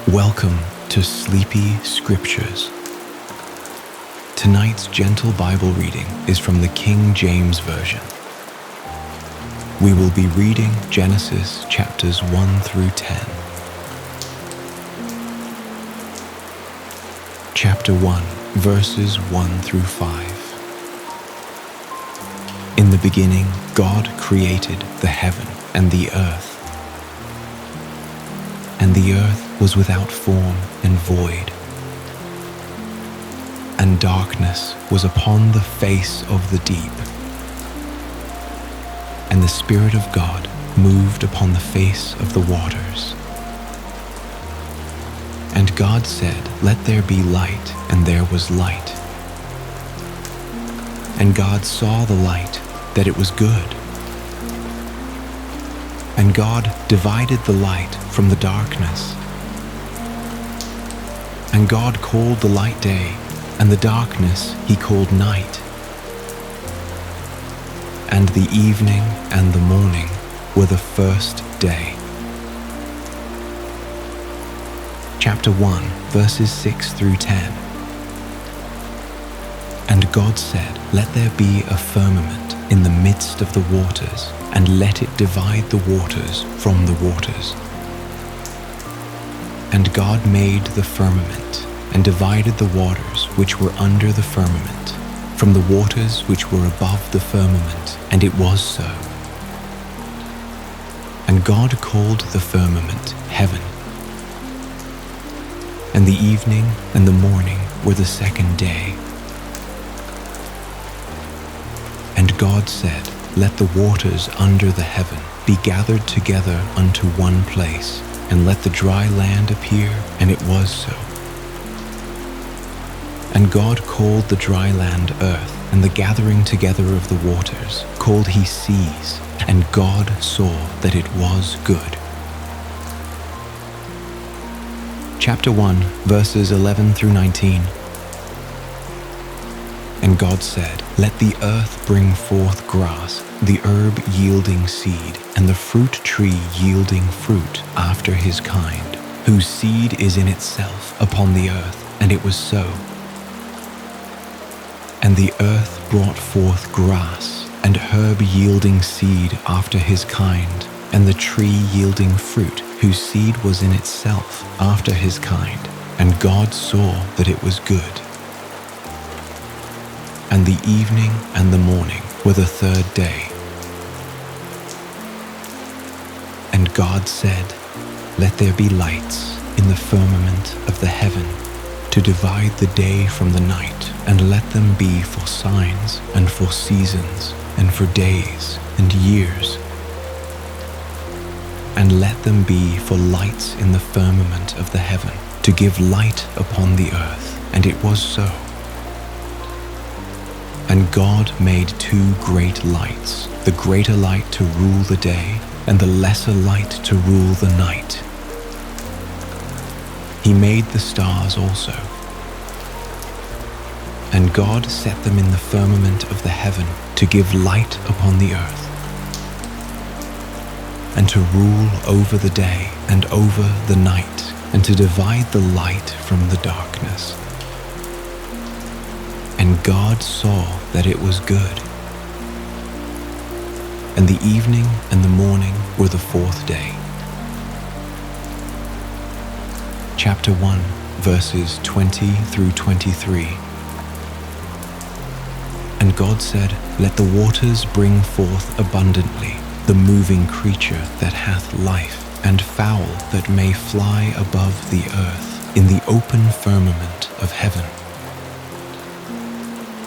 Welcome to Sleepy Scriptures. Tonight's gentle Bible reading is from the King James Version. We will be reading Genesis chapters 1 through 10. Chapter 1, verses 1 through 5. In the beginning, God created the heaven and the earth. And the earth was without form and void, and darkness was upon the face of the deep. And the Spirit of God moved upon the face of the waters. And God said, "Let there be light," and there was light. And God saw the light, that it was good. And God divided the light from the darkness. And God called the light day, and the darkness he called night. And the evening and the morning were the first day. Chapter 1, verses 6 through 10. And God said, "Let there be a firmament in the midst of the waters, and let it divide the waters from the waters." And God made the firmament, and divided the waters which were under the firmament from the waters which were above the firmament, and it was so. And God called the firmament heaven. And the evening and the morning were the second day. And God said, "Let the waters under the heaven be gathered together unto one place, and let the dry land appear," and it was so. And God called the dry land earth, and the gathering together of the waters called he seas, and God saw that it was good. Chapter 1, verses 11 through 19. And God said, "Let the earth bring forth grass, the herb yielding seed, and the fruit tree yielding fruit after his kind, whose seed is in itself upon the earth," and it was so. And the earth brought forth grass, and herb yielding seed after his kind, and the tree yielding fruit, whose seed was in itself after his kind. And God saw that it was good. And the evening and the morning were the third day. And God said, "Let there be lights in the firmament of the heaven, to divide the day from the night, and let them be for signs, and for seasons, and for days and years. And let them be for lights in the firmament of the heaven, to give light upon the earth." And it was so. And God made two great lights, the greater light to rule the day, and the lesser light to rule the night. He made the stars also. And God set them in the firmament of the heaven to give light upon the earth, and to rule over the day and over the night, and to divide the light from the darkness. And God saw that it was good. And the evening and the morning were the fourth day. Chapter 1, verses 20 through 23. And God said, "Let the waters bring forth abundantly the moving creature that hath life, and fowl that may fly above the earth in the open firmament of heaven."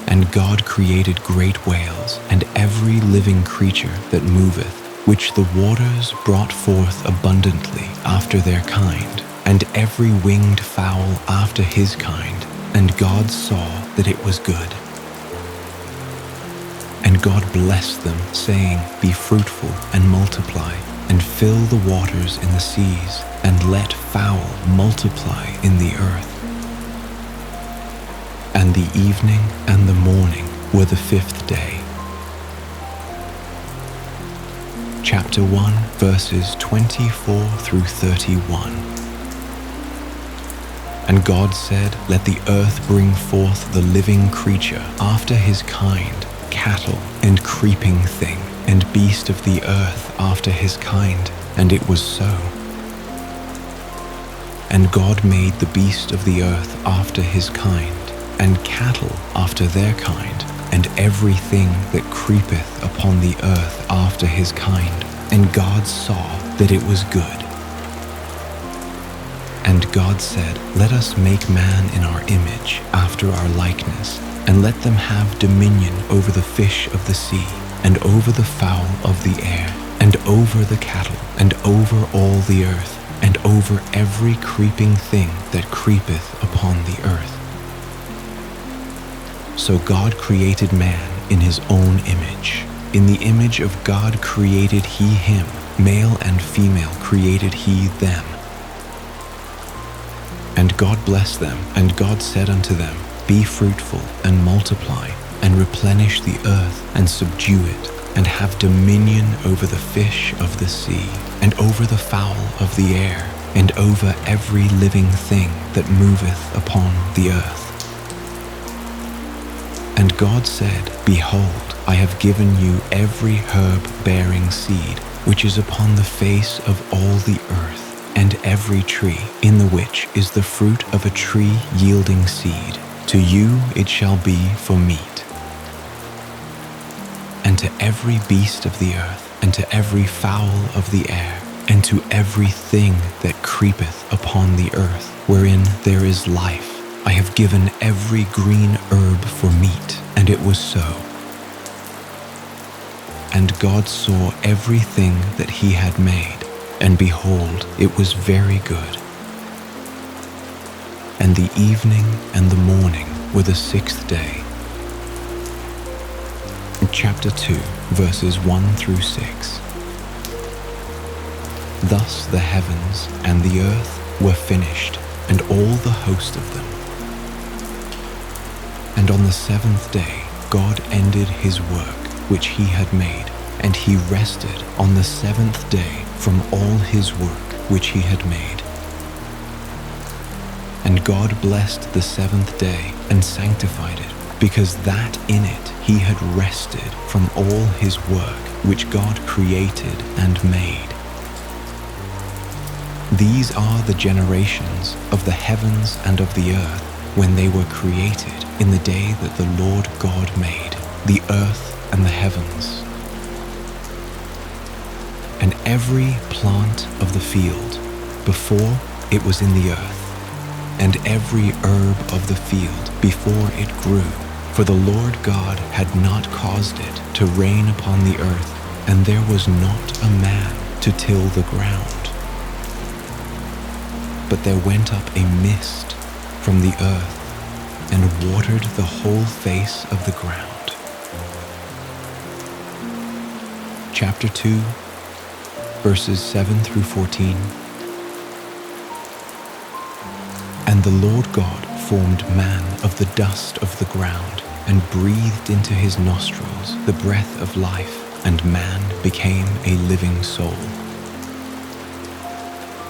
And God created great whales, and every living creature that moveth, which the waters brought forth abundantly after their kind, and every winged fowl after his kind. And God saw that it was good. And God blessed them, saying, "Be fruitful and multiply, and fill the waters in the seas, and let fowl multiply in the earth." And the evening and the morning were the fifth day. Chapter 1, verses 24 through 31. And God said, "Let the earth bring forth the living creature after his kind, cattle and creeping thing, and beast of the earth after his kind." And it was so. And God made the beast of the earth after his kind, and cattle after their kind, and everything that creepeth upon the earth after his kind. And God saw that it was good. And God said, "Let us make man in our image, after our likeness, and let them have dominion over the fish of the sea, and over the fowl of the air, and over the cattle, and over all the earth, and over every creeping thing that creepeth upon the earth." So God created man in his own image. In the image of God created he him, male and female created he them. And God blessed them, and God said unto them, "Be fruitful, and multiply, and replenish the earth, and subdue it, and have dominion over the fish of the sea, and over the fowl of the air, and over every living thing that moveth upon the earth." And God said, "Behold, I have given you every herb-bearing seed, which is upon the face of all the earth, and every tree, in the which is the fruit of a tree yielding seed. To you it shall be for meat. And to every beast of the earth, and to every fowl of the air, and to every thing that creepeth upon the earth, wherein there is life, I have given every green herb for meat." And it was so. And God saw everything that he had made, and behold, it was very good. And the evening and the morning were the sixth day. Chapter 2, verses 1 through 6. Thus the heavens and the earth were finished, and all the host of them. And on the seventh day God ended his work which he had made, and he rested on the seventh day from all his work which he had made. And God blessed the seventh day and sanctified it, because that in it he had rested from all his work which God created and made. These are the generations of the heavens and of the earth when they were created in the day that the Lord God made the earth and the heavens. And every plant of the field before it was in the earth, and every herb of the field before it grew, for the Lord God had not caused it to rain upon the earth, and there was not a man to till the ground. But there went up a mist from the earth, and watered the whole face of the ground. Chapter 2, verses 7 through 14. And the Lord God formed man of the dust of the ground, and breathed into his nostrils the breath of life, and man became a living soul.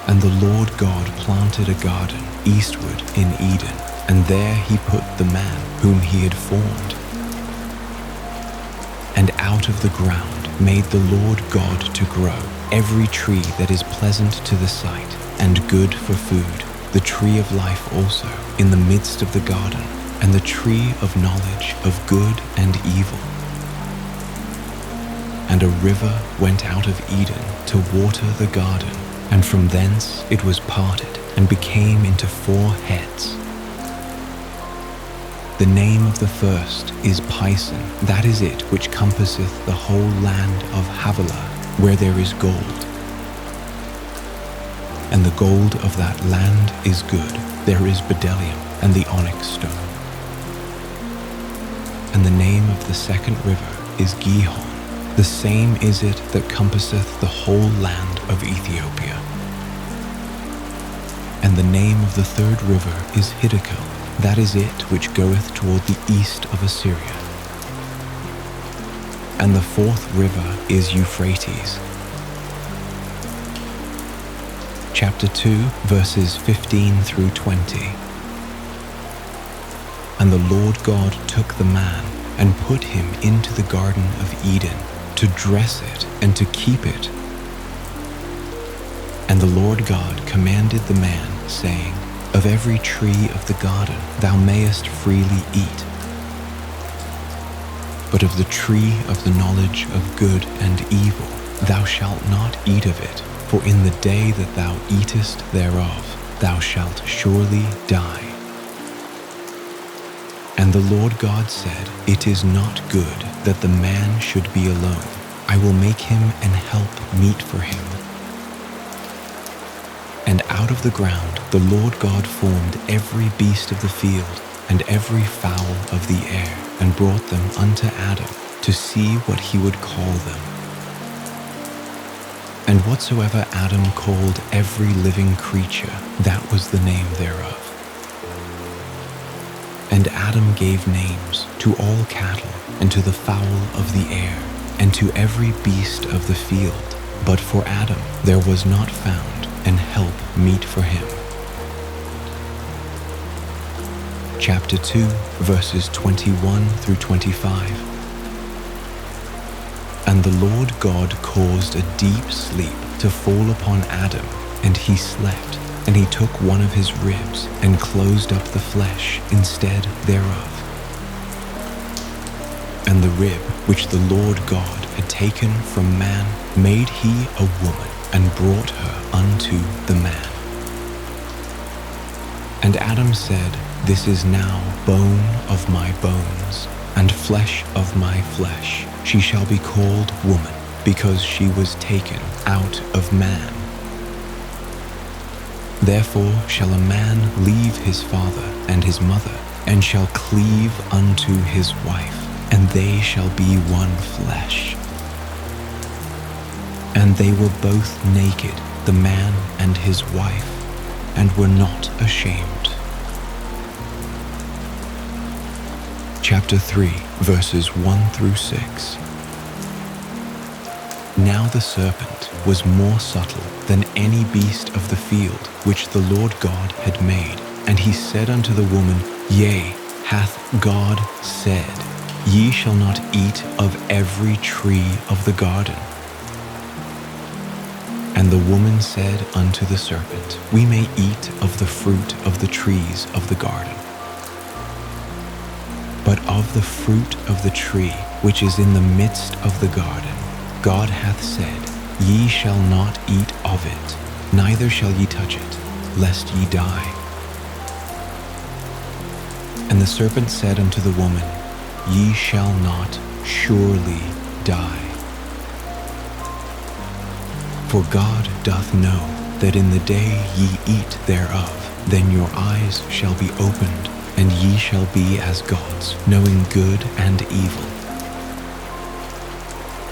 And the Lord God planted a garden eastward in Eden, and there he put the man whom he had formed. And out of the ground made the Lord God to grow every tree that is pleasant to the sight, and good for food, the tree of life also in the midst of the garden, and the tree of knowledge of good and evil. And a river went out of Eden to water the garden, and from thence it was parted, and became into 4 heads. The name of the first is Pison, that is it which compasseth the whole land of Havilah, where there is gold. And the gold of that land is good, there is bdellium, and the onyx stone. And the name of the second river is Gihon, the same is it that compasseth the whole land of Ethiopia. And the name of the third river is Hiddekel, that is it which goeth toward the east of Assyria. And the fourth river is Euphrates. Chapter 2, verses 15 through 20. And the Lord God took the man and put him into the Garden of Eden to dress it and to keep it. And the Lord God commanded the man, saying, Of every tree of the garden thou mayest freely eat, but of the tree of the knowledge of good and evil thou shalt not eat of it, for in the day that thou eatest thereof thou shalt surely die. And the Lord God said, It is not good that the man should be alone. I will make him an help meet for him. And out of the ground the Lord God formed every beast of the field and every fowl of the air, and brought them unto Adam to see what he would call them. And whatsoever Adam called every living creature, that was the name thereof. And Adam gave names to all cattle, and to the fowl of the air, and to every beast of the field. But for Adam there was not found an help meet for him. Chapter 2, verses 21 through 25. And the Lord God caused a deep sleep to fall upon Adam, and he slept. And he took one of his ribs and closed up the flesh instead thereof. And the rib which the Lord God had taken from man made he a woman, and brought her unto the man. And Adam said, This is now bone of my bones, and flesh of my flesh. She shall be called woman, because she was taken out of man. Therefore shall a man leave his father and his mother, and shall cleave unto his wife, and they shall be one flesh. And they were both naked, the man and his wife, and were not ashamed. Chapter 3, verses 1 through 6. Now the serpent was more subtle than any beast of the field which the Lord God had made. And he said unto the woman, Yea, hath God said, Ye shall not eat of every tree of the garden? And the woman said unto the serpent, We may eat of the fruit of the trees of the garden. But of the fruit of the tree which is in the midst of the garden, God hath said, Ye shall not eat of it, neither shall ye touch it, lest ye die. And the serpent said unto the woman, Ye shall not surely die. For God doth know that in the day ye eat thereof, then your eyes shall be opened, and ye shall be as gods, knowing good and evil.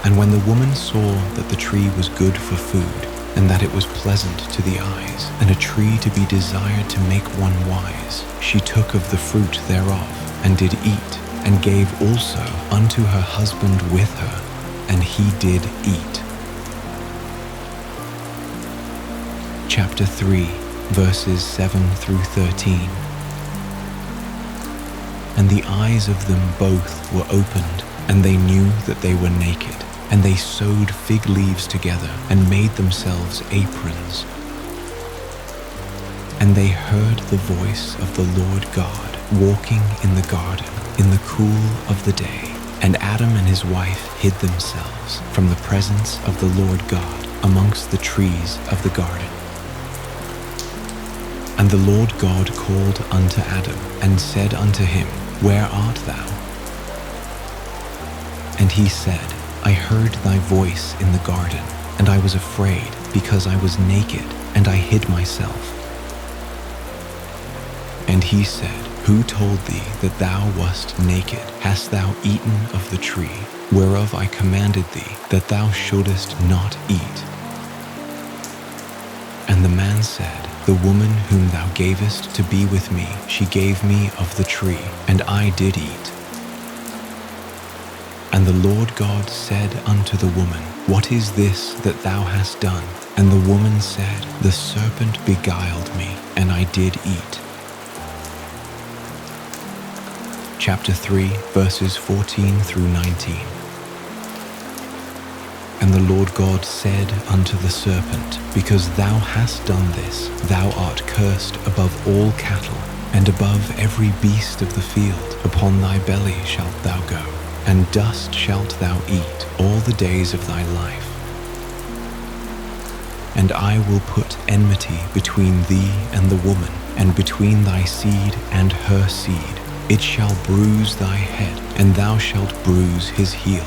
And when the woman saw that the tree was good for food, and that it was pleasant to the eyes, and a tree to be desired to make one wise, she took of the fruit thereof, and did eat, and gave also unto her husband with her, and he did eat. Chapter 3, verses 7 through 13. And the eyes of them both were opened, and they knew that they were naked. And they sewed fig leaves together, and made themselves aprons. And they heard the voice of the Lord God walking in the garden in the cool of the day. And Adam and his wife hid themselves from the presence of the Lord God amongst the trees of the garden. And the Lord God called unto Adam, and said unto him, Where art thou? And he said, I heard thy voice in the garden, and I was afraid, because I was naked, and I hid myself. And he said, Who told thee that thou wast naked? Hast thou eaten of the tree, whereof I commanded thee, that thou shouldest not eat? And the man said, The woman whom thou gavest to be with me, she gave me of the tree, and I did eat. And the Lord God said unto the woman, What is this that thou hast done? And the woman said, The serpent beguiled me, and I did eat. chapter 3, verses 14 through 19. And the Lord God said unto the serpent, Because thou hast done this, thou art cursed above all cattle, and above every beast of the field. Upon thy belly shalt thou go, and dust shalt thou eat all the days of thy life. And I will put enmity between thee and the woman, and between thy seed and her seed. It shall bruise thy head, and thou shalt bruise his heel.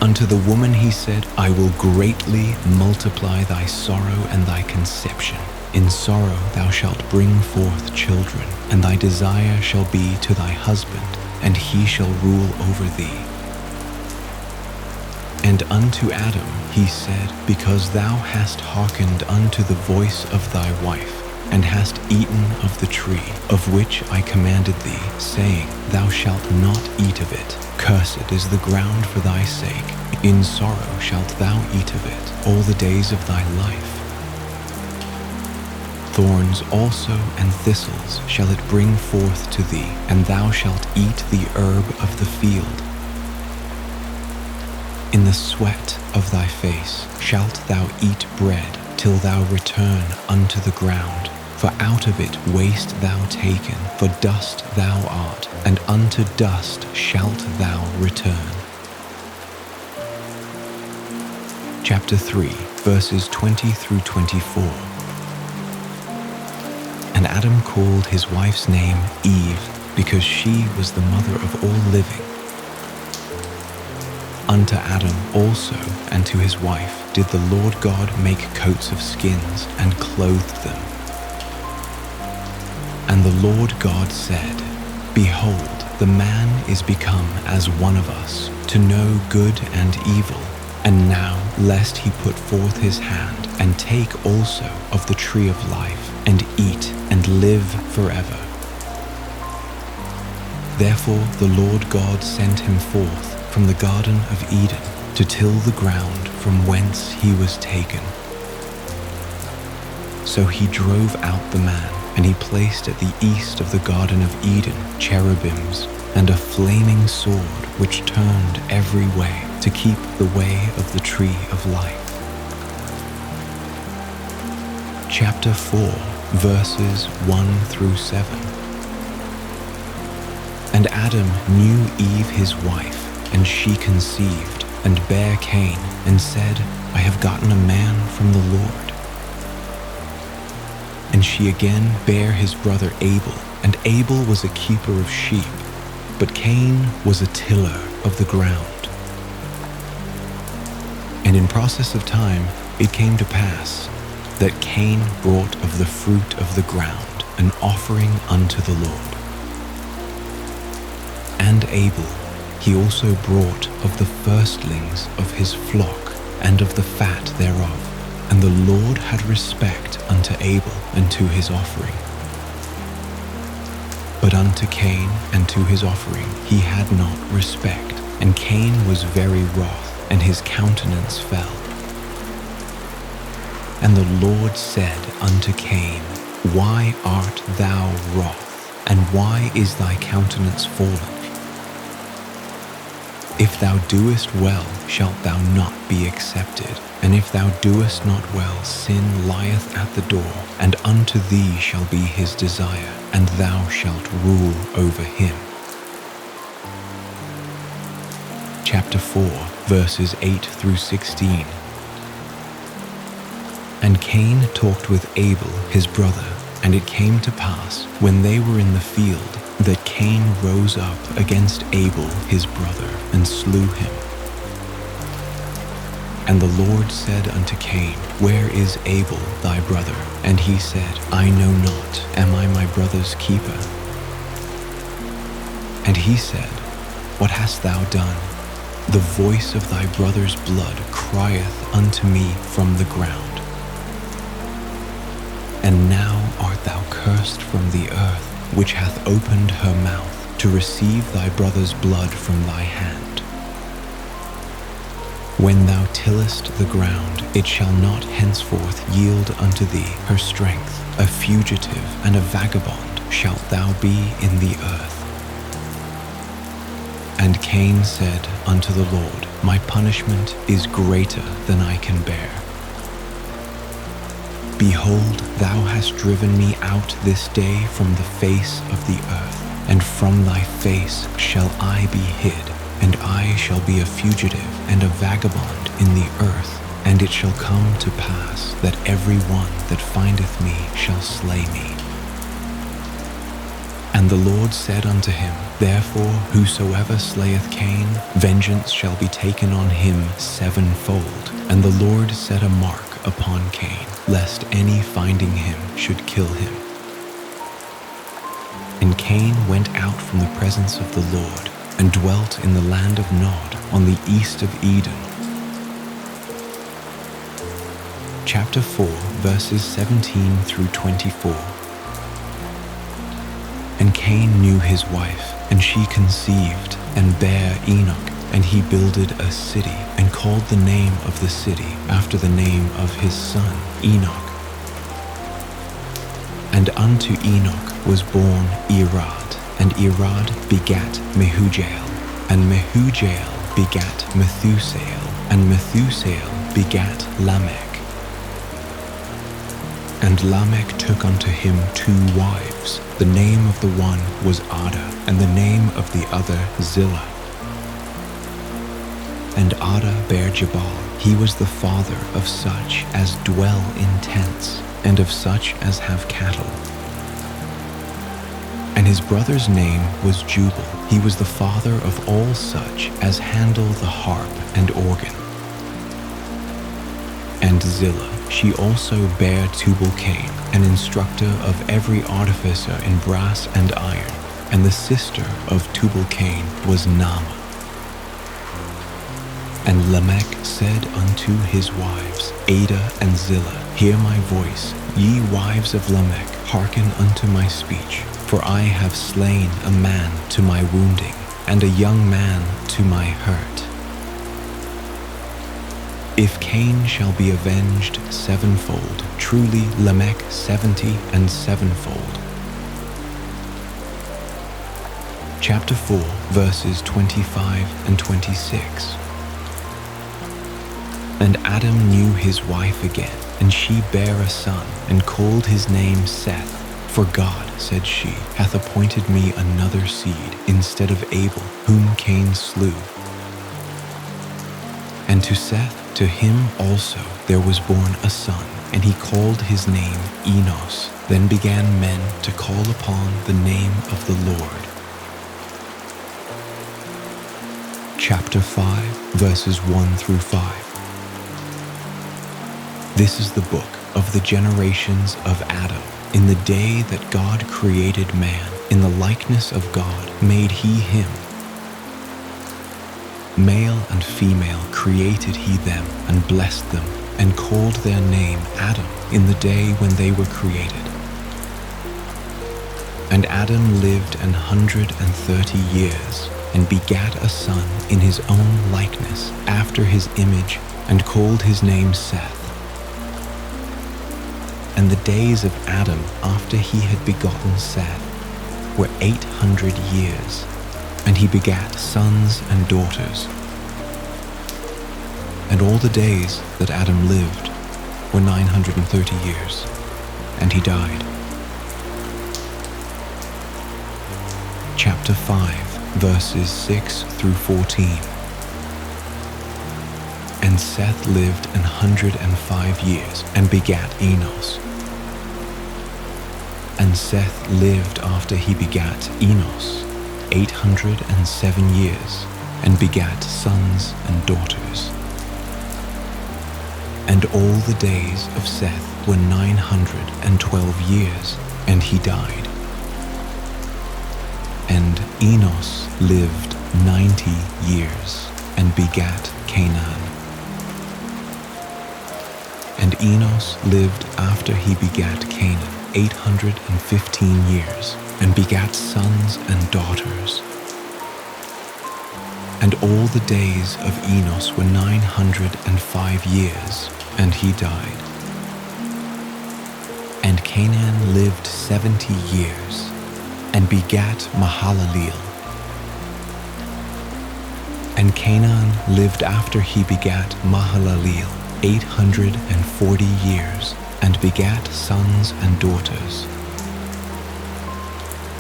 Unto the woman he said, I will greatly multiply thy sorrow and thy conception. In sorrow thou shalt bring forth children, and thy desire shall be to thy husband, and he shall rule over thee. And unto Adam he said, Because thou hast hearkened unto the voice of thy wife, and hast eaten of the tree, of which I commanded thee, saying, Thou shalt not eat of it. Cursed is the ground for thy sake. In sorrow shalt thou eat of it all the days of thy life. Thorns also and thistles shall it bring forth to thee, and thou shalt eat the herb of the field. In the sweat of thy face shalt thou eat bread, till thou return unto the ground. For out of it wast thou taken, for dust thou art, and unto dust shalt thou return. Chapter 3, verses 20 through 24. And Adam called his wife's name Eve, because she was the mother of all living. Unto Adam also and to his wife did the Lord God make coats of skins, and clothed them. And the Lord God said, Behold, the man is become as one of us, to know good and evil. And now, lest he put forth his hand, and take also of the tree of life, and eat, and live forever. Therefore the Lord God sent him forth from the Garden of Eden, to till the ground from whence he was taken. So he drove out the man, and he placed at the east of the Garden of Eden cherubims, and a flaming sword which turned every way, to keep the way of the tree of life. Chapter 4, verses 1 through 7. And Adam knew Eve his wife, and she conceived, and bare Cain, and said, I have gotten a man from the Lord. And she again bare his brother Abel, and Abel was a keeper of sheep, but Cain was a tiller of the ground. And in process of time it came to pass that Cain brought of the fruit of the ground an offering unto the Lord. And Abel he also brought of the firstlings of his flock, and of the fat thereof. And the Lord had respect unto Abel and to his offering. But unto Cain and to his offering he had not respect, and Cain was very wroth, and his countenance fell. And the Lord said unto Cain, Why art thou wroth, and why is thy countenance fallen? If thou doest well, shalt thou not be accepted, and if thou doest not well, sin lieth at the door, and unto thee shall be his desire, and thou shalt rule over him. Chapter 4, verses 8 through 16. And Cain talked with Abel his brother, and it came to pass, when they were in the field, that Cain rose up against Abel his brother, and slew him. And the Lord said unto Cain, Where is Abel thy brother? And he said, I know not, am I my brother's keeper? And he said, What hast thou done? The voice of thy brother's blood crieth unto me from the ground. And now art thou cursed from the earth, which hath opened her mouth to receive thy brother's blood from thy hand. When thou tillest the ground, it shall not henceforth yield unto thee her strength. A fugitive and a vagabond shalt thou be in the earth. And Cain said unto the Lord, My punishment is greater than I can bear. Behold, thou hast driven me out this day from the face of the earth, and from thy face shall I be hid, and I shall be a fugitive and a vagabond in the earth. And it shall come to pass that every one that findeth me shall slay me. And the Lord said unto him, Therefore whosoever slayeth Cain, vengeance shall be taken on him sevenfold. And the Lord set a mark upon Cain, lest any finding him should kill him. And Cain went out from the presence of the Lord, and dwelt in the land of Nod, on the east of Eden. Chapter 4, verses 17 through 24. And Cain knew his wife, and she conceived, and bare Enoch, and he builded a city, and called the name of the city after the name of his son Enoch. And unto Enoch was born Irad, and Irad begat Mehujael, and Mehujael begat Methusael, and Methusael begat Lamech. And Lamech took unto him 2 wives. The name of the one was Ada, and the name of the other Zillah. And Ada bare Jabal. He was the father of such as dwell in tents, and of such as have cattle. And his brother's name was Jubal. He was the father of all such as handle the harp and organ. And Zillah, she also bare Tubal-Cain, an instructor of every artificer in brass and iron. And the sister of Tubal-Cain was Naamah. And Lamech said unto his wives, Ada and Zillah, Hear my voice, ye wives of Lamech, hearken unto my speech. For I have slain a man to my wounding, and a young man to my hurt. If Cain shall be avenged sevenfold, truly Lamech 70 and sevenfold. Chapter 4, verses 25 and 26. And Adam knew his wife again, and she bare a son, and called his name Seth. For God, said she, hath appointed me another seed instead of Abel, whom Cain slew. And to Seth, to him also there was born a son, and he called his name Enos. Then began men to call upon the name of the Lord. Chapter 5, verses 1 through 5. This is the book of the generations of Adam. In the day that God created man, in the likeness of God made he him. Male and female created he them, and blessed them, and called their name Adam in the day when they were created. And Adam lived 130 years, and begat a son in his own likeness, after his image, and called his name Seth. And the days of Adam after he had begotten Seth were 800 years, and he begat sons and daughters. And all the days that Adam lived were 930 years, and he died. Chapter 5, verses 6 through 14. And Seth lived 105 years, and begat Enos. And Seth lived after he begat Enos 807 years, and begat sons and daughters. And all the days of Seth were 912 years, and he died. And Enos lived 90 years, and begat Canaan. And Enos lived after he begat Canaan 815 years, and begat sons and daughters. And all the days of Enos were 905 years, and he died. And Canaan lived 70 years, and begat Mahalaleel. And Canaan lived after he begat Mahalaleel 840 years, and begat sons and daughters.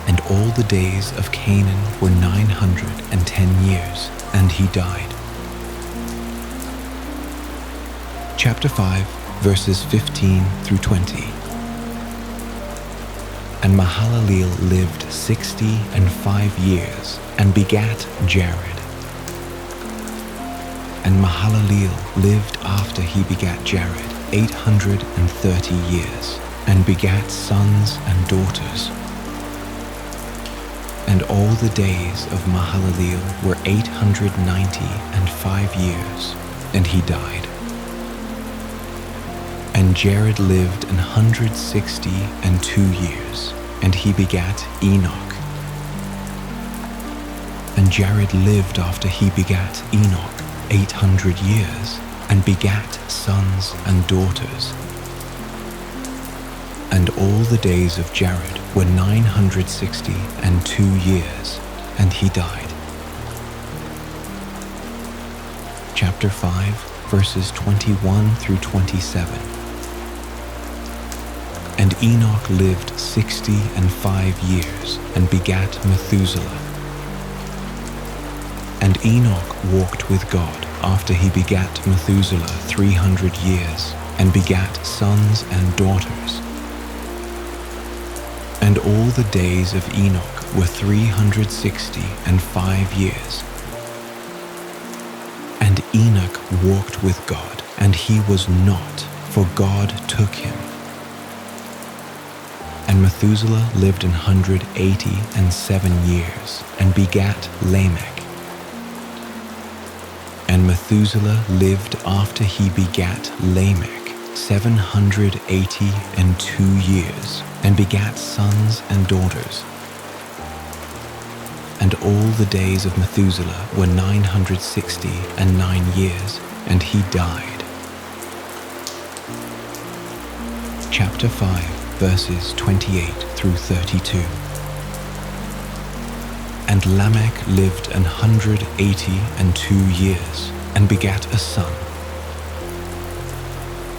And all the days of Canaan were 910 years, and he died. Chapter 5, verses 15 through 20. And Mahalaleel lived 65 years, and begat Jared. And Mahalaleel lived after he begat Jared 830 years, and begat sons and daughters. And all the days of Mahalaleel were 895 years, and he died. And Jared lived 162 years, and he begat Enoch. And Jared lived after he begat Enoch 800 years, and begat sons and daughters. And all the days of Jared were 962 years, and he died. Chapter 5, verses 21 through 27. And Enoch lived 65 years, and begat Methuselah. And Enoch walked with God after he begat Methuselah 300 years, and begat sons and daughters. And all the days of Enoch were 365 years. And Enoch walked with God, and he was not, for God took him. And Methuselah lived 187 years, and begat Lamech. And Methuselah lived after he begat Lamech 782 years, and begat sons and daughters. And all the days of Methuselah were 969 years, and he died. Chapter 5, verses 28 through 32. And Lamech lived 182 years, and begat a son.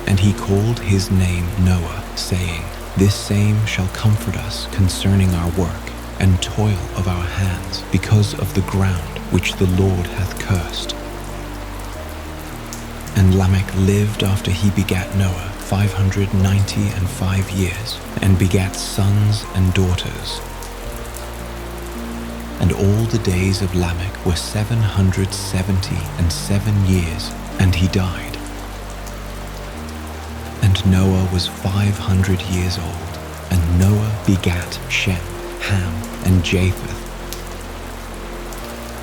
And he called his name Noah, saying, This same shall comfort us concerning our work and toil of our hands, because of the ground which the Lord hath cursed. And Lamech lived after he begat Noah 595 years, and begat sons and daughters. And all the days of Lamech were 777 years, and he died. And Noah was 500 years old, and Noah begat Shem, Ham, and Japheth.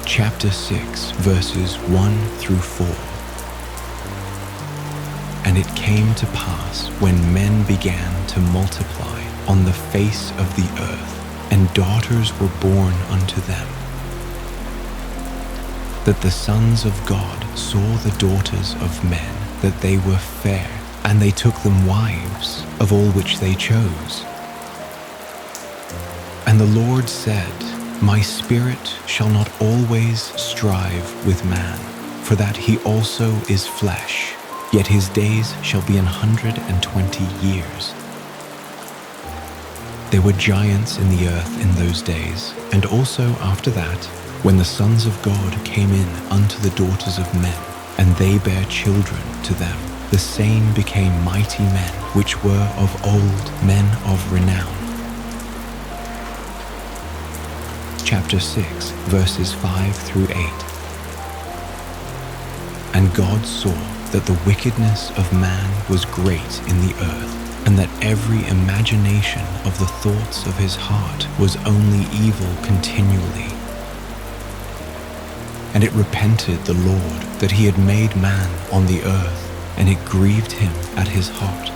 Chapter 6, verses 1 through 4. And it came to pass, when men began to multiply on the face of the earth, and daughters were born unto them, that the sons of God saw the daughters of men, that they were fair, and they took them wives of all which they chose. And the Lord said, My spirit shall not always strive with man, for that he also is flesh, yet his days shall be 120 years. There were giants in the earth in those days, and also after that, when the sons of God came in unto the daughters of men, and they bare children to them, the same became mighty men, which were of old, men of renown. Chapter 6, verses 5 through 8. And God saw that the wickedness of man was great in the earth, and that every imagination of the thoughts of his heart was only evil continually. And it repented the Lord that he had made man on the earth, and it grieved him at his heart.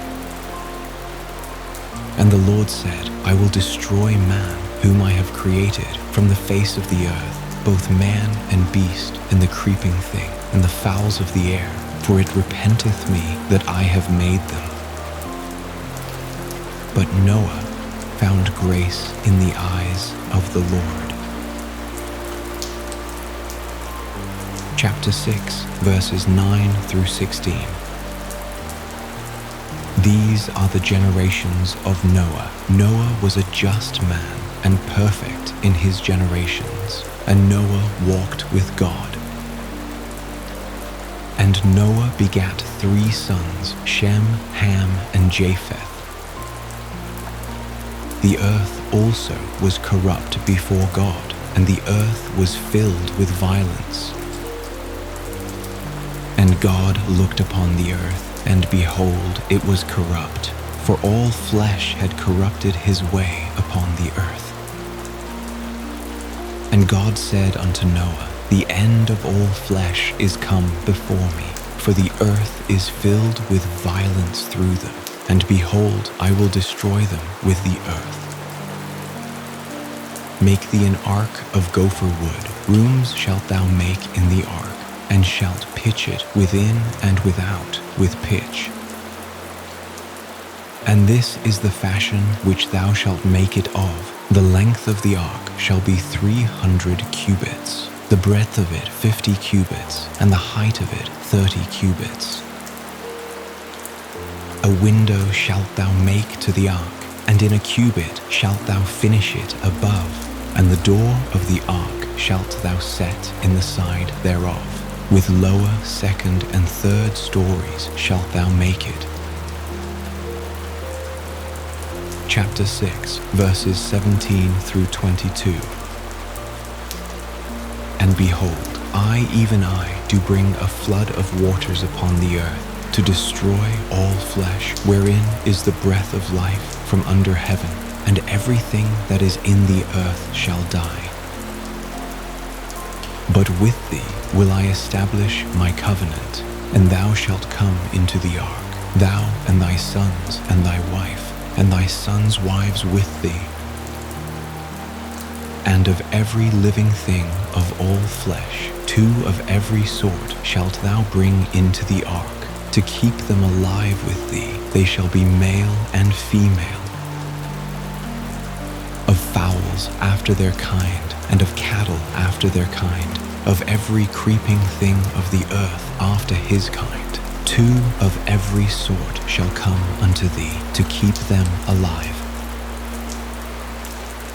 And the Lord said, I will destroy man whom I have created from the face of the earth, both man and beast, and the creeping thing, and the fowls of the air, for it repenteth me that I have made them. But Noah found grace in the eyes of the Lord. Chapter 6, verses 9 through 16. These are the generations of Noah. Noah was a just man and perfect in his generations, and Noah walked with God. And Noah begat 3 sons, Shem, Ham, and Japheth. The earth also was corrupt before God, and the earth was filled with violence. And God looked upon the earth, and behold, it was corrupt, for all flesh had corrupted his way upon the earth. And God said unto Noah, The end of all flesh is come before me, for the earth is filled with violence through them, and behold, I will destroy them with the earth. Make thee an ark of gopher wood. Rooms shalt thou make in the ark, and shalt pitch it within and without with pitch. And this is the fashion which thou shalt make it of. The length of the ark shall be 300 cubits, the breadth of it 50 cubits, and the height of it 30 cubits. A window shalt thou make to the ark, and in a cubit shalt thou finish it above, and the door of the ark shalt thou set in the side thereof. With lower, second, and third stories shalt thou make it. Chapter 6, verses 17 through 22. And behold, I, even I, do bring a flood of waters upon the earth, to destroy all flesh, wherein is the breath of life from under heaven, and everything that is in the earth shall die. But with thee will I establish my covenant, and thou shalt come into the ark, thou and thy sons and thy wife, and thy sons' wives with thee. And of every living thing of all flesh, 2 of every sort shalt thou bring into the ark, to keep them alive with thee. They shall be male and female. Of fowls after their kind, and of cattle after their kind, of every creeping thing of the earth after his kind, 2 of every sort shall come unto thee, to keep them alive.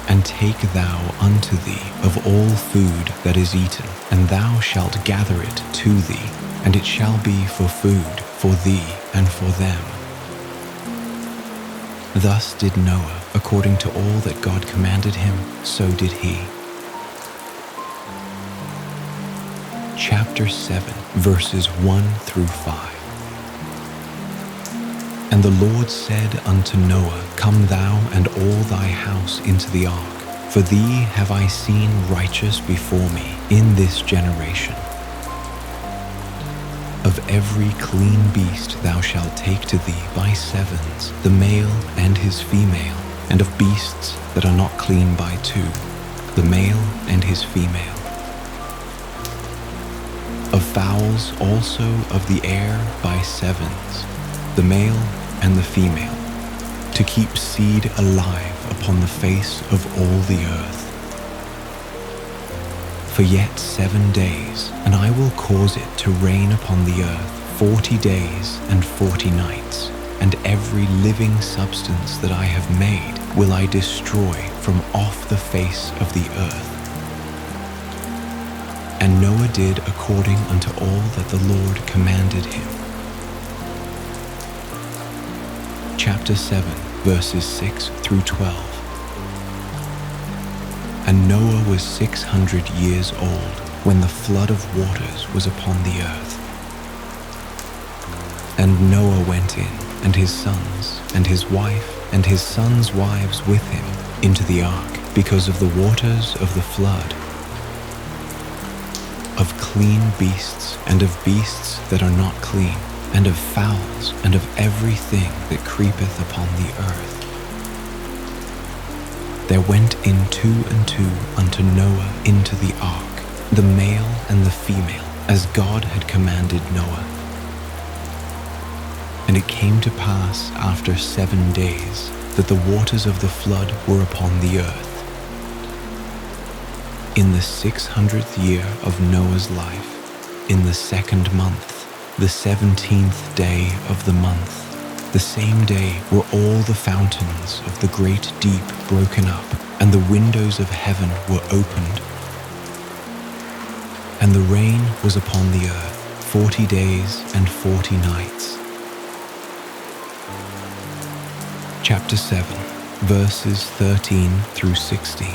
And take thou unto thee of all food that is eaten, and thou shalt gather it to thee, and it shall be for food for thee and for them. Thus did Noah, according to all that God commanded him, so did he. Chapter 7, verses 1 through 5. And the Lord said unto Noah, Come thou and all thy house into the ark, for thee have I seen righteous before me in this generation. Of every clean beast thou shalt take to thee by 7s, the male and his female, and of beasts that are not clean by 2, the male and his female. Of fowls also of the air by 7s, the male and the female, to keep seed alive upon the face of all the earth. For yet 7 days, and I will cause it to rain upon the earth 40 days and 40 nights, and every living substance that I have made will I destroy from off the face of the earth. And Noah did according unto all that the Lord commanded him. Chapter 7, verses 6 through 12. And Noah was 600 years old when the flood of waters was upon the earth. And Noah went in, and his sons, and his wife, and his sons' wives with him, into the ark, because of the waters of the flood, of clean beasts, and of beasts that are not clean, and of fowls, and of everything that creepeth upon the earth. There went in 2 and 2 unto Noah into the ark, the male and the female, as God had commanded Noah. And it came to pass after 7 days, that the waters of the flood were upon the earth. In the 600th year of Noah's life, in the second month, the 17th day of the month, the same day were all the fountains of the great deep broken up, and the windows of heaven were opened. And the rain was upon the earth 40 days and 40 nights. Chapter 7, verses 13 through 16.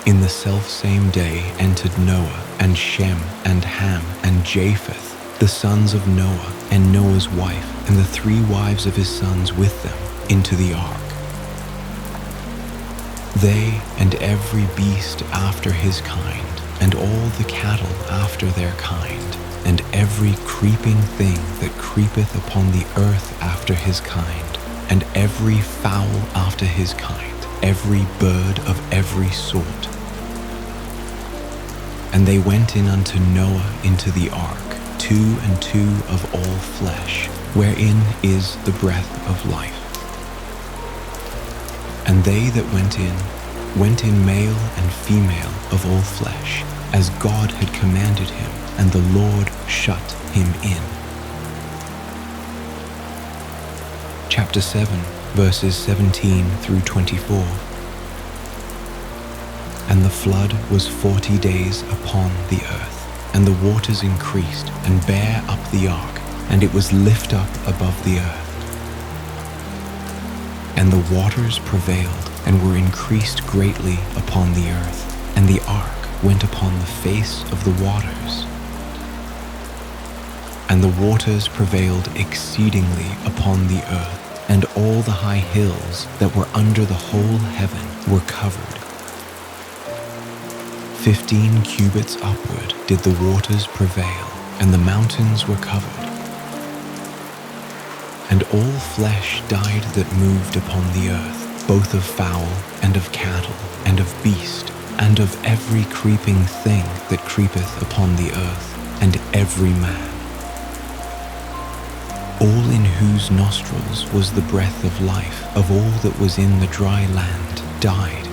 In the selfsame day entered Noah and Shem and Ham and Japheth, the sons of Noah, and Noah's wife, and the 3 wives of his sons with them, into the ark. They and every beast after his kind, and all the cattle after their kind, and every creeping thing that creepeth upon the earth after his kind, and every fowl after his kind, every bird of every sort. And they went in unto Noah into the ark, 2 and 2 of all flesh, wherein is the breath of life. And they that went in male and female of all flesh, as God had commanded him, and the Lord shut him in. Chapter 7, verses 17 through 24. And the flood was 40 days upon the earth, and the waters increased, and bare up the ark, and it was lift up above the earth. And the waters prevailed, and were increased greatly upon the earth, and the ark went upon the face of the waters. And the waters prevailed exceedingly upon the earth, and all the high hills that were under the whole heaven were covered. 15 cubits upward did the waters prevail, and the mountains were covered. And all flesh died that moved upon the earth, both of fowl and of cattle and of beast, and of every creeping thing that creepeth upon the earth, and every man. All in whose nostrils was the breath of life of all that was in the dry land died.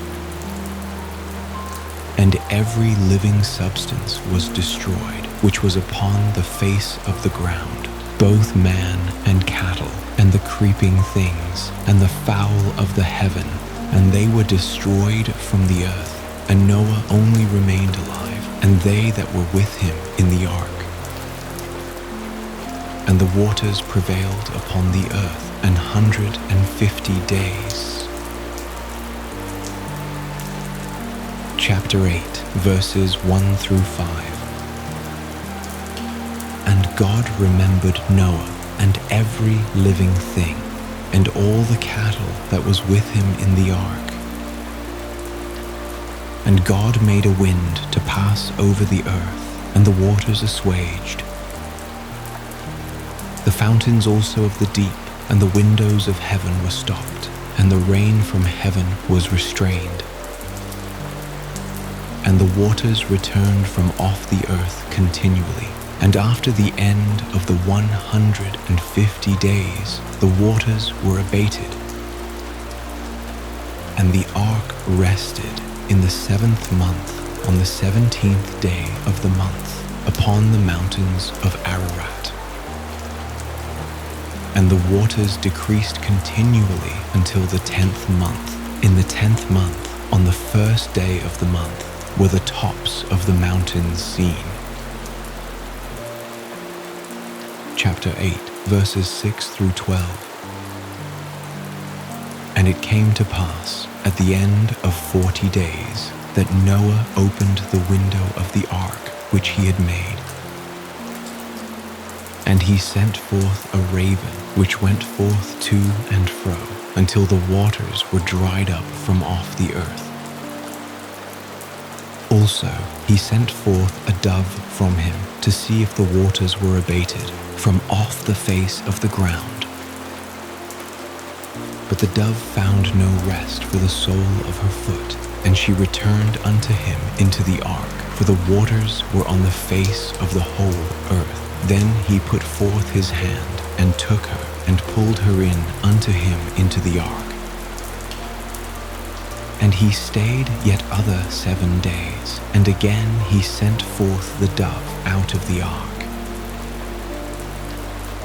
And every living substance was destroyed, which was upon the face of the ground, both man and cattle, and the creeping things, and the fowl of the heaven, and they were destroyed from the earth. And Noah only remained alive, and they that were with him in the ark. And the waters prevailed upon the earth 150 days. Chapter 8, verses 1 through 5. And God remembered Noah and every living thing, and all the cattle that was with him in the ark. And God made a wind to pass over the earth, and the waters assuaged. The fountains also of the deep and the windows of heaven were stopped, and the rain from heaven was restrained. And the waters returned from off the earth continually. And after the end of the 150 days, the waters were abated. And the ark rested in the 7th month, on the 17th day of the month, upon the mountains of Ararat. And the waters decreased continually until the 10th month. In the 10th month, on the 1st day of the month, were the tops of the mountains seen. Chapter 8, verses 6 through 12. And it came to pass, at the end of 40 days, that Noah opened the window of the ark which he had made. And he sent forth a raven, which went forth to and fro, until the waters were dried up from off the earth. Also he sent forth a dove from him, to see if the waters were abated from off the face of the ground. But the dove found no rest for the sole of her foot, and she returned unto him into the ark, for the waters were on the face of the whole earth. Then he put forth his hand, and took her, and pulled her in unto him into the ark. And he stayed yet other 7 days, and again he sent forth the dove out of the ark.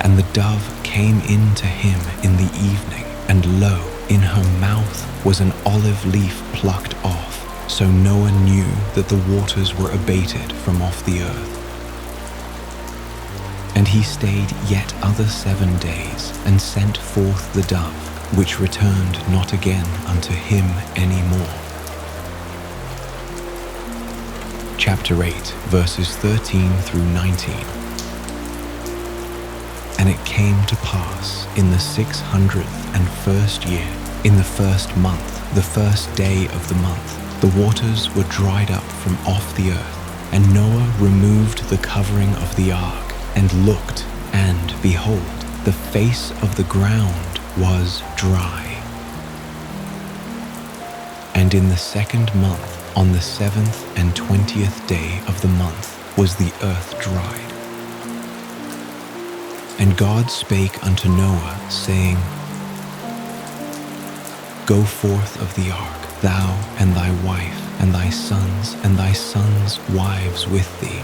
And the dove came in to him in the evening, and lo, in her mouth was an olive leaf plucked off. So Noah knew that the waters were abated from off the earth. And he stayed yet other 7 days, and sent forth the dove, which returned not again unto him any more. Chapter 8, verses 13 through 19. And it came to pass in the 601st year, in the first month, the first day of the month, the waters were dried up from off the earth, and Noah removed the covering of the ark, and looked, and behold, the face of the ground was dry. And in the 2nd month, on the 7th and 20th day of the month, was the earth dried. And God spake unto Noah, saying, Go forth of the ark, thou and thy wife, and thy sons' wives with thee.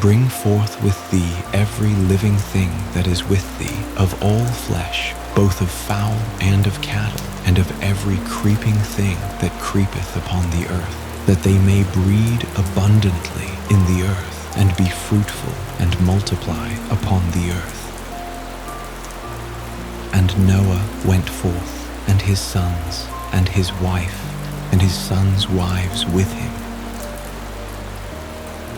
Bring forth with thee every living thing that is with thee, of all flesh, both of fowl and of cattle, and of every creeping thing that creepeth upon the earth, that they may breed abundantly in the earth, and be fruitful, and multiply upon the earth. And Noah went forth, and his sons, and his wife, and his sons' wives with him.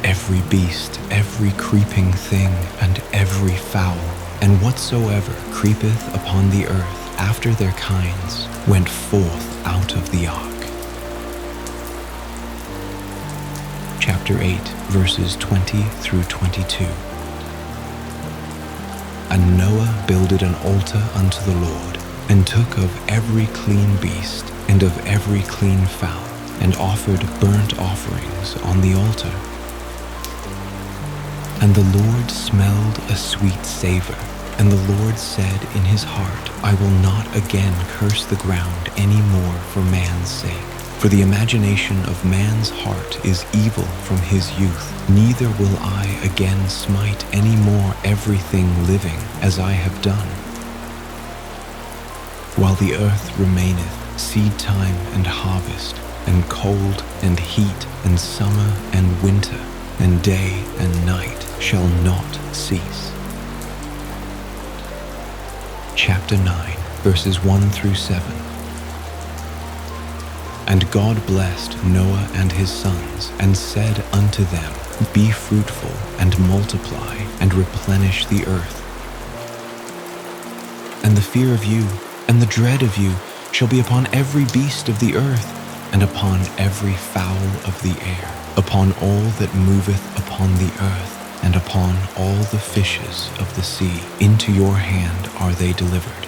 Every beast, every creeping thing, and every fowl, and whatsoever creepeth upon the earth after their kinds, went forth out of the ark. Chapter 8, verses 20 through 22. And Noah builded an altar unto the Lord, and took of every clean beast, and of every clean fowl, and offered burnt offerings on the altar. And the Lord smelled a sweet savor, and the Lord said in his heart, I will not again curse the ground any more for man's sake. For the imagination of man's heart is evil from his youth, neither will I again smite any more everything living as I have done. While the earth remaineth, seed time and harvest, and cold and heat, and summer and winter, and day and night shall not cease. Chapter 9, verses 1 through 7. And God blessed Noah and his sons, and said unto them, Be fruitful, and multiply, and replenish the earth. And the fear of you, and the dread of you, shall be upon every beast of the earth, and upon every fowl of the air, upon all that moveth upon the earth, and upon all the fishes of the sea. Into your hand are they delivered.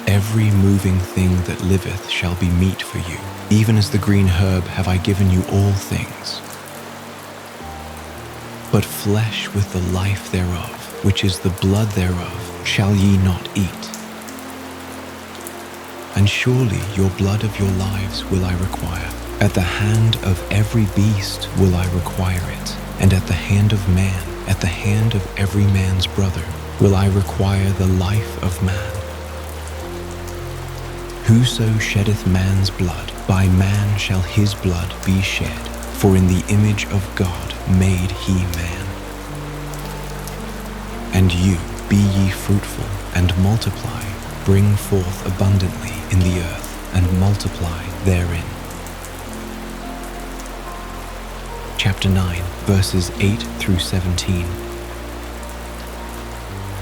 Every moving thing that liveth shall be meat for you. Even as the green herb have I given you all things. But flesh with the life thereof, which is the blood thereof, shall ye not eat. And surely your blood of your lives will I require. At the hand of every beast will I require it, and at the hand of man, at the hand of every man's brother, will I require the life of man. Whoso sheddeth man's blood, by man shall his blood be shed, for in the image of God made he man. And you, be ye fruitful, and multiply, bring forth abundantly in the earth, and multiply therein. Chapter 9, verses 8 through 17.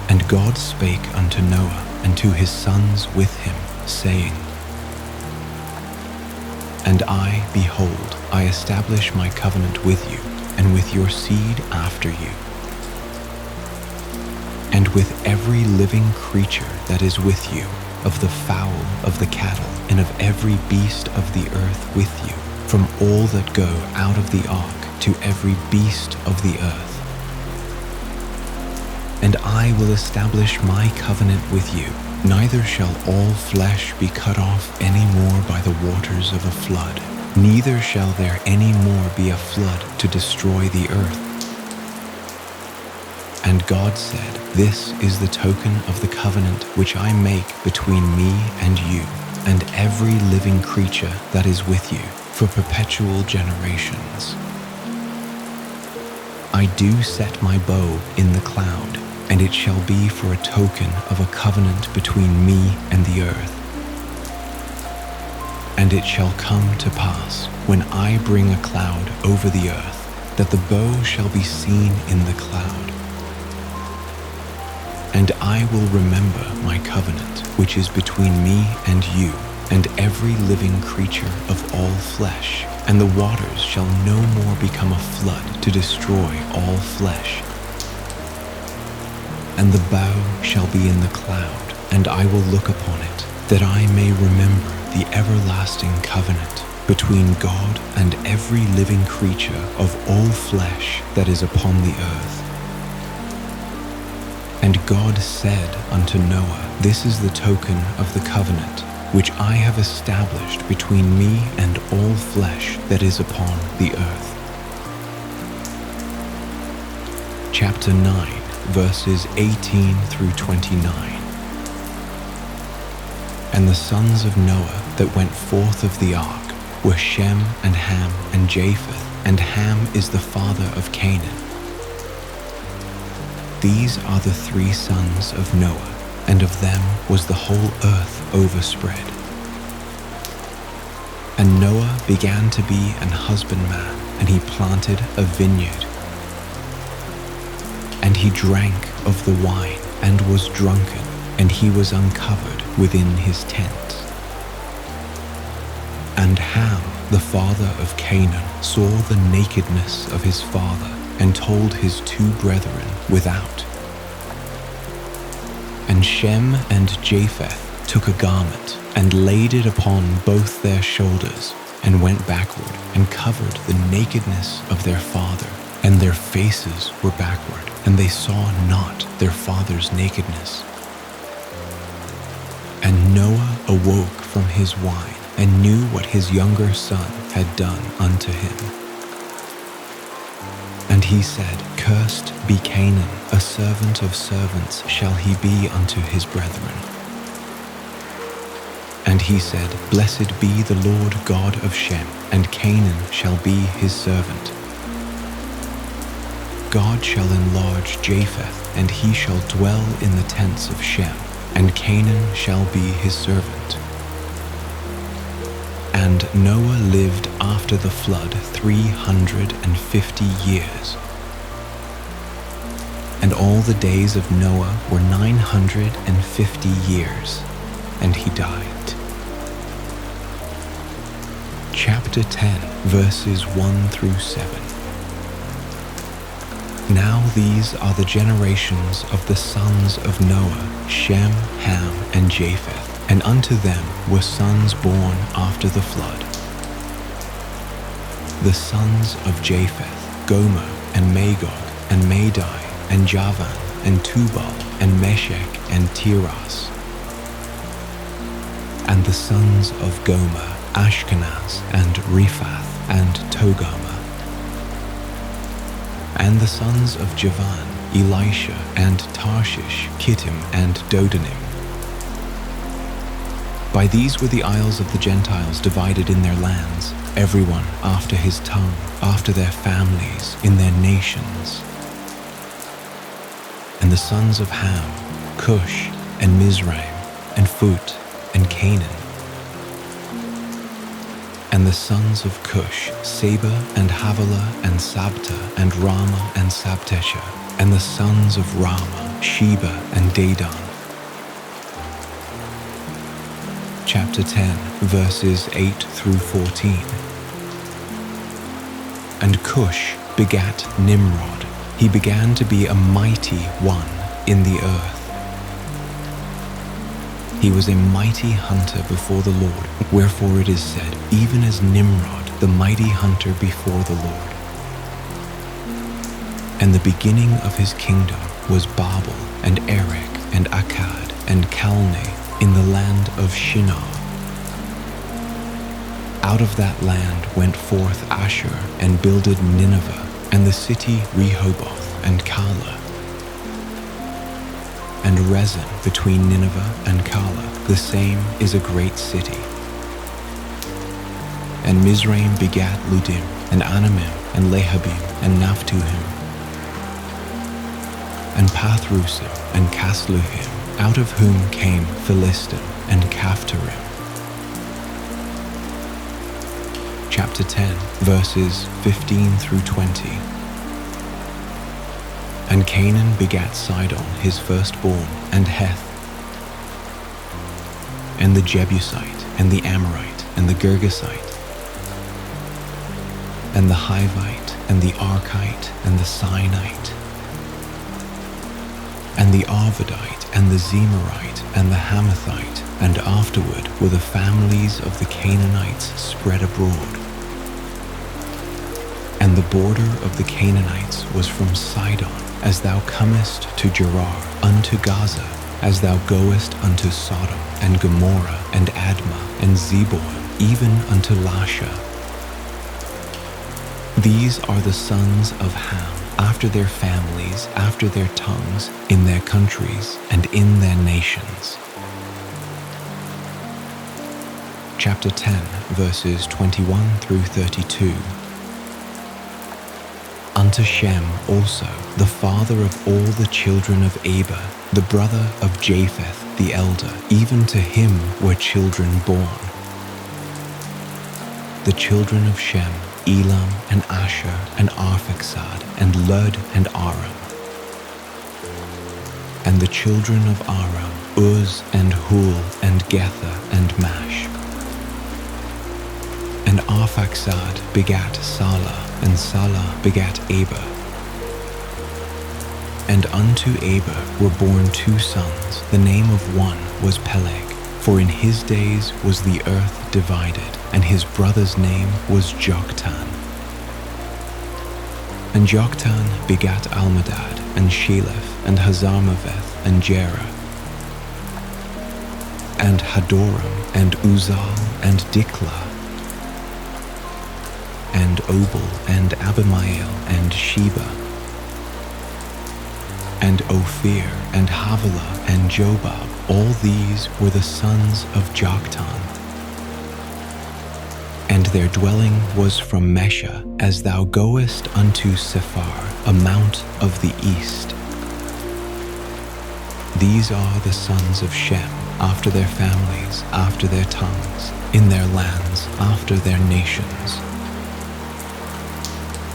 And God spake unto Noah, and to his sons with him, saying, And I, behold, I establish my covenant with you, and with your seed after you, and with every living creature that is with you, of the fowl, of the cattle, and of every beast of the earth with you, from all that go out of the ark to every beast of the earth. and I will establish my covenant with you. Neither shall all flesh be cut off any more by the waters of a flood, neither shall there any more be a flood to destroy the earth. And God said, This is the token of the covenant which I make between me and you, and every living creature that is with you, for perpetual generations. I do set my bow in the cloud, and it shall be for a token of a covenant between me and the earth. And it shall come to pass, when I bring a cloud over the earth, that the bow shall be seen in the cloud. And I will remember my covenant, which is between me and you, and every living creature of all flesh, and the waters shall no more become a flood to destroy all flesh. And the bow shall be in the cloud, and I will look upon it, that I may remember the everlasting covenant between God and every living creature of all flesh that is upon the earth. And God said unto Noah, This is the token of the covenant which I have established between me and all flesh that is upon the earth. Chapter 9, verses 18 through 29. And the sons of Noah that went forth of the ark were Shem and Ham and Japheth, and Ham is the father of Canaan. These are the three sons of Noah, and of them was the whole earth overspread. And Noah began to be an husbandman, and he planted a vineyard. And he drank of the wine, and was drunken, and he was uncovered within his tent. And Ham, the father of Canaan, saw the nakedness of his father, and told his two brethren without. And Shem and Japheth took a garment, and laid it upon both their shoulders, and went backward, and covered the nakedness of their father, and their faces were backward, and they saw not their father's nakedness. And Noah awoke from his wine, and knew what his younger son had done unto him. And he said, Cursed be Canaan, a servant of servants shall he be unto his brethren. And he said, Blessed be the Lord God of Shem, and Canaan shall be his servant. God shall enlarge Japheth, and he shall dwell in the tents of Shem, and Canaan shall be his servant. And Noah lived after the flood 350 years. And all the days of Noah were 950 years, and he died. Chapter 10, verses 1 through 7. Now these are the generations of the sons of Noah, Shem, Ham, and Japheth. And unto them were sons born after the flood. The sons of Japheth, Gomer, and Magog, and Madai, and Javan, and Tubal, and Meshech, and Tiras. And the sons of Gomer, Ashkenaz, and Riphath, and Togarmah. And the sons of Javan, Elisha, and Tarshish, Kittim, and Dodanim. By these were the isles of the Gentiles divided in their lands, everyone after his tongue, after their families, in their nations. And the sons of Ham, Cush, and Mizraim, and Phut, and Canaan. And the sons of Cush, Seba, and Havilah, and Sabta, and Rama, and Sabtesha. And the sons of Rama, Sheba, and Dedan. Chapter 10, verses 8 through 14. And Cush begat Nimrod. He began to be a mighty one in the earth. He was a mighty hunter before the Lord, wherefore it is said, even as Nimrod, the mighty hunter before the Lord. And the beginning of his kingdom was Babel, and Erech, and Akkad, and Calneh, in the land of Shinar. Out of that land went forth Ashur, and builded Nineveh, and the city Rehoboth, and Calah, and Rezin between Nineveh and Calah, the same is a great city. And Mizraim begat Ludim, and Anamim, and Lehabim, and Naphtuhim, and Pathrusim, and Casluhim, out of whom came Philistin, and Caphtorim. Chapter 10, verses 15 through 20. And Canaan begat Sidon his firstborn, and Heth, and the Jebusite, and the Amorite, and the Girgasite, and the Hivite, and the Archite, and the Sinite, and the Arvadite, and the Zemarite, and the Hamathite, and afterward were the families of the Canaanites spread abroad. And the border of the Canaanites was from Sidon, as thou comest to Gerar, unto Gaza, as thou goest unto Sodom, and Gomorrah, and Admah, and Zeboim, even unto Lasha. These are the sons of Ham, after their families, after their tongues, in their countries, and in their nations. Chapter 10, verses 21 through 32. Unto Shem also, the father of all the children of Eber, the brother of Japheth the elder, even to him were children born. The children of Shem, Elam, and Asher, and Arphaxad, and Lud, and Aram. And the children of Aram, Uz, and Hul, and Gether, and Mash. And Arphaxad begat Salah, and Salah begat Eber. And unto Eber were born two sons. The name of one was Peleg, for in his days was the earth divided, and his brother's name was Joktan. And Joktan begat Almadad, and Sheleph, and Hazarmaveth, and Jerah, and Hadoram, and Uzal, and Diklah, and Obal, and Abimael, and Sheba, and Ophir, and Havilah, and Jobab. All these were the sons of Joktan. And their dwelling was from Mesha, as thou goest unto Sephar, a mount of the east. These are the sons of Shem, after their families, after their tongues, in their lands, after their nations.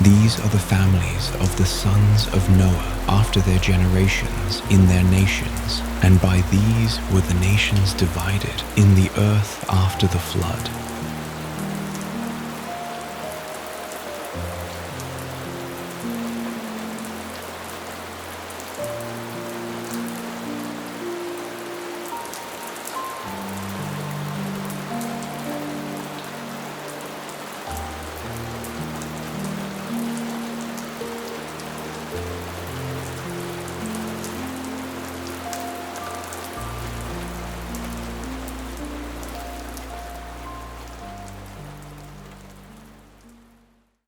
These are the families of the sons of Noah, after their generations, in their nations, and by these were the nations divided in the earth after the flood.